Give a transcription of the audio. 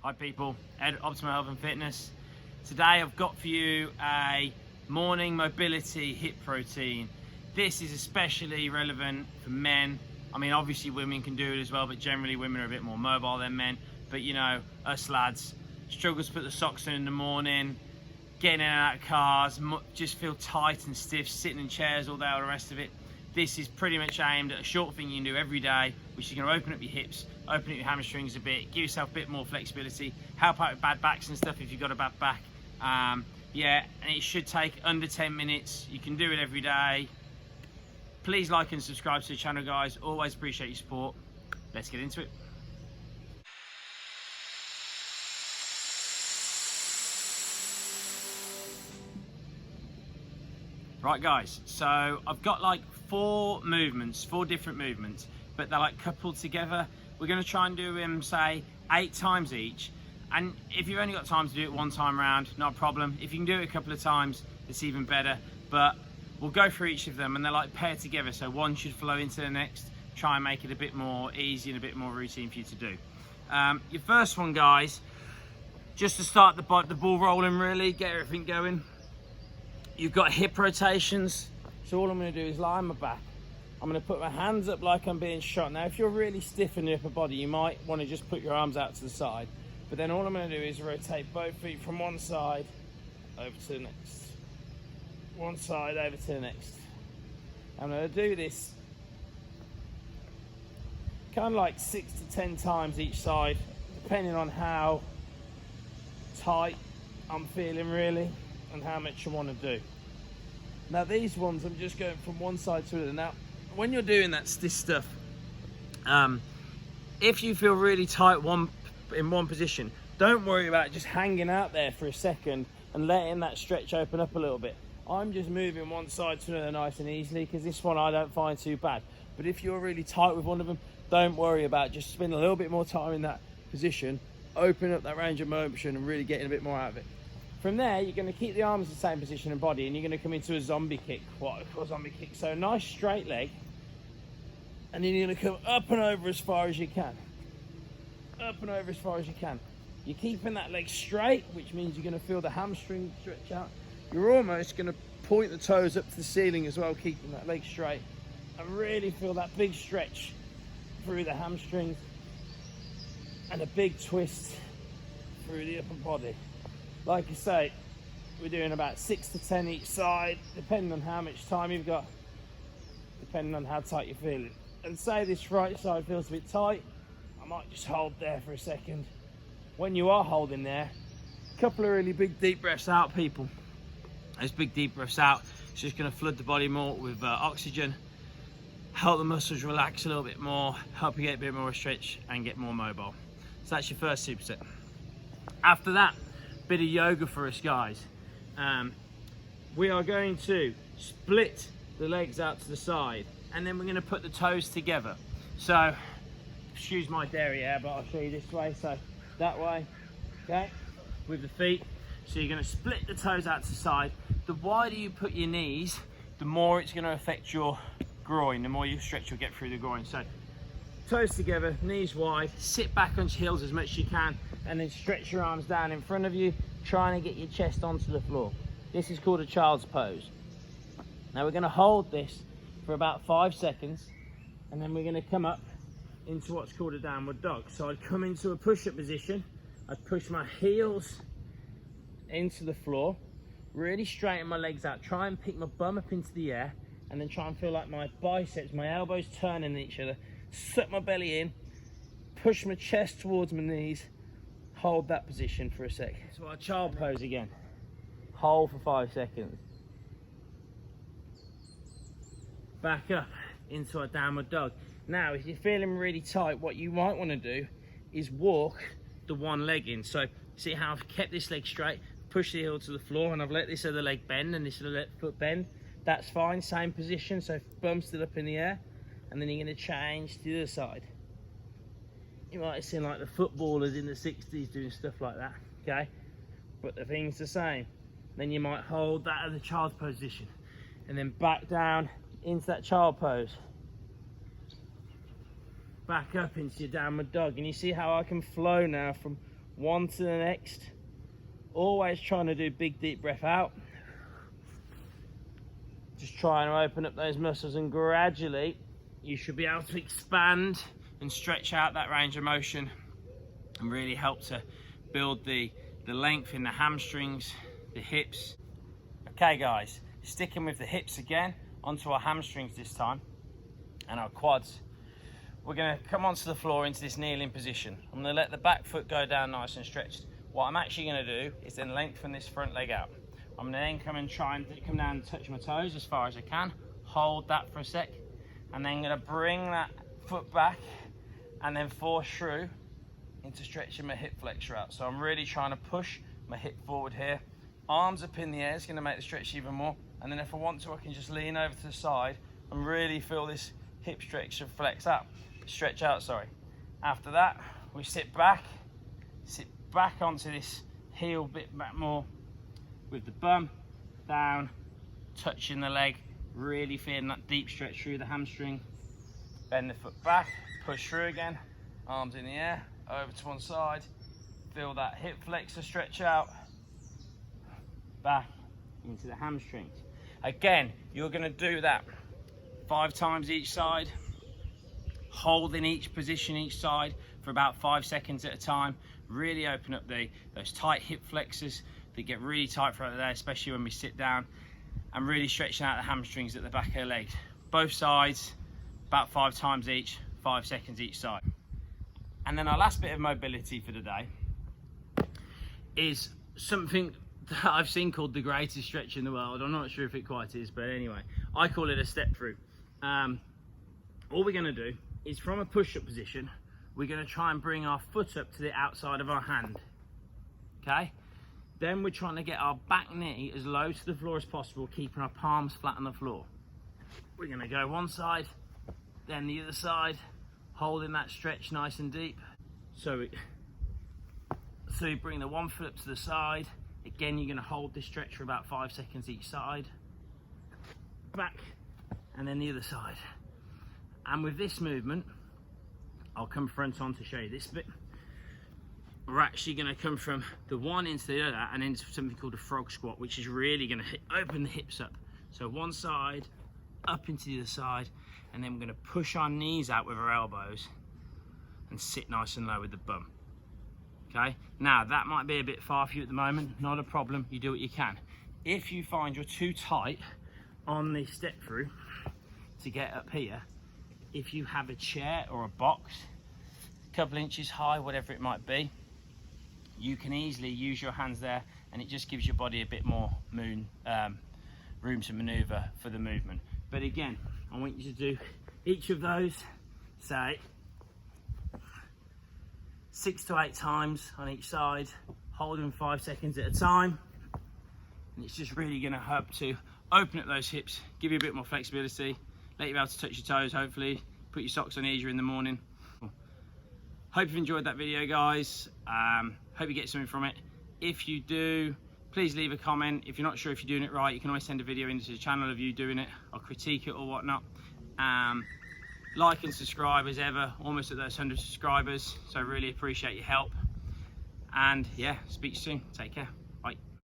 Hi people, Ed, Optimal Health and Fitness. Today I've got for you a morning mobility hip routine. This is especially relevant for men. I mean, obviously women can do it as well, but generally women are a bit more mobile than men. But you know, us lads struggle to put the socks on in the morning, getting in and out of cars, just feel tight and stiff, sitting in chairs all day, all the rest of it. This is pretty much aimed at a short thing you can do every day, which is going to open up your hips, open up your hamstrings a bit, give yourself a bit more flexibility, help out with bad backs and stuff if you've got a bad back. Yeah, and it should take under 10 minutes. You can do it every day. Please like and subscribe to the channel, guys. Always appreciate your support. Let's get into it. Right guys, so I've got like four different movements, but they're like coupled together. We're gonna try and do them, say, 8 times each. And if you've only got time to do it one time round, not a problem. If you can do it a couple of times, it's even better. But we'll go through each of them and they're like paired together. So one should flow into the next, try and make it a bit more easy and a bit more routine for you to do. Your first one, guys, just to start the ball rolling really, get everything going. You've got hip rotations, so all I'm going to do is lie on my back. I'm going to put my hands up like I'm being shot. Now, if you're really stiff in the upper body, you might want to just put your arms out to the side. But then all I'm going to do is rotate both feet from one side over to the next. One side over to the next. I'm going to do this kind of like 6 to 10 times each side, depending on how tight I'm feeling really, and how much you want to do. Now these ones, I'm just going from one side to the other. Now, when you're doing this stuff, if you feel really tight in one position, don't worry about just hanging out there for a second and letting that stretch open up a little bit. I'm just moving one side to another nice and easily, because this one I don't find too bad. But if you're really tight with one of them, don't worry about it. Just spend a little bit more time in that position, open up that range of motion and really getting a bit more out of it. From there, you're going to keep the arms in the same position and body, and you're going to come into a zombie kick, what I call zombie kick. So a nice straight leg, and then you're going to come up and over as far as you can. Up and over as far as you can. You're keeping that leg straight, which means you're going to feel the hamstring stretch out. You're almost going to point the toes up to the ceiling as well, keeping that leg straight, and really feel that big stretch through the hamstrings and a big twist through the upper body. Like I say, we're doing about 6 to 10 each side, depending on how much time you've got, depending on how tight you're feeling. And say this right side feels a bit tight, I might just hold there for a second. When you are holding there, a couple of really big deep breaths out, people. Those big deep breaths out, it's just going to flood the body more with oxygen, help the muscles relax a little bit more, help you get a bit more stretch and get more mobile. So that's your first superset. After that, bit of yoga for us, guys. We are going to split the legs out to the side, and then we're going to put the toes together. So excuse my derriere, but I'll show you this way. So that way, okay, with the feet. So you're going to split the toes out to the side. The wider you put your knees, the more it's going to affect your groin. The more you stretch, you'll get through the groin. So toes together, knees wide, sit back on your heels as much as you can, and then stretch your arms down in front of you, trying to get your chest onto the floor. This is called a child's pose. Now we're going to hold this for about 5 seconds, and then we're going to come up into what's called a downward dog. So I'd come into a push-up position, I'd push my heels into the floor, really straighten my legs out, try and pick my bum up into the air, and then try and feel like my biceps, my elbows turning each other, suck my belly in, push my chest towards my knees, hold that position for a sec. So our child pose again. Hold for 5 seconds. Back up into our downward dog. Now, if you're feeling really tight, what you might want to do is walk the one leg in. So see how I've kept this leg straight, push the heel to the floor, and I've let this other leg bend and this other foot bend. That's fine, same position. So bum still up in the air, and then you're going to change to the other side. You might have seen like the footballers in the 60s doing stuff like that, okay? But the thing's the same. Then you might hold that as a child's position, and then back down into that child pose. Back up into your downward dog. And you see how I can flow now from one to the next. Always trying to do big deep breath out. Just trying to open up those muscles, and gradually you should be able to expand and stretch out that range of motion and really help to build the length in the hamstrings, the hips. Okay guys, sticking with the hips again, onto our hamstrings this time and our quads. We're going to come onto the floor into this kneeling position. I'm going to let the back foot go down nice and stretched. What I'm actually going to do is then lengthen this front leg out. I'm going to then come and try and come down and touch my toes as far as I can. Hold that for a sec, and then I'm going to bring that foot back and then force through into stretching my hip flexor out. So I'm really trying to push my hip forward here. Arms up in the air is going to make the stretch even more. And then if I want to, I can just lean over to the side and really feel this hip stretch stretch out, sorry. After that, we sit back onto this heel bit back more with the bum down, touching the leg, really feeling that deep stretch through the hamstring. Bend the foot back, push through again, arms in the air, over to one side, feel that hip flexor stretch out, back into the hamstrings. Again, you're going to do that 5 times each side, holding each position each side for about 5 seconds at a time. Really open up those tight hip flexors that get really tight throughout the day, especially when we sit down, and really stretching out the hamstrings at the back of the legs. Both sides, about 5 times each, 5 seconds each side. And then our last bit of mobility for the day is something that I've seen called the greatest stretch in the world. I'm not sure if it quite is, but anyway, I call it a step through. All we're going to do is, from a push-up position, we're going to try and bring our foot up to the outside of our hand. Okay? Then we're trying to get our back knee as low to the floor as possible, keeping our palms flat on the floor. We're going to go one side, then the other side, holding that stretch nice and deep. So you bring the one foot up to the side. Again, you're going to hold this stretch for about 5 seconds each side. Back, and then the other side. And with this movement, I'll come front on to show you this bit. We're actually going to come from the one into the other and into something called a frog squat, which is really going to open the hips up. So one side, up into the other side, and then we're going to push our knees out with our elbows and sit nice and low with the bum. Okay, now that might be a bit far for you at the moment, not a problem, you do what you can. If you find you're too tight on the step through to get up here, if you have a chair or a box, a couple inches high, whatever it might be, you can easily use your hands there, and it just gives your body a bit more room to maneuver for the movement. But again, I want you to do each of those, say, 6 to 8 times on each side, holding 5 seconds at a time. And it's just really going to help to open up those hips, give you a bit more flexibility, let you be able to touch your toes, hopefully, put your socks on easier in the morning. Hope you've enjoyed that video, guys. Hope you get something from it. If you do, please leave a comment. If you're not sure if you're doing it right, you can always send a video into the channel of you doing it. I'll critique it or whatnot. Like and subscribe as ever, almost at those 100 subscribers, so I really appreciate your help. And yeah, speak soon. Take care.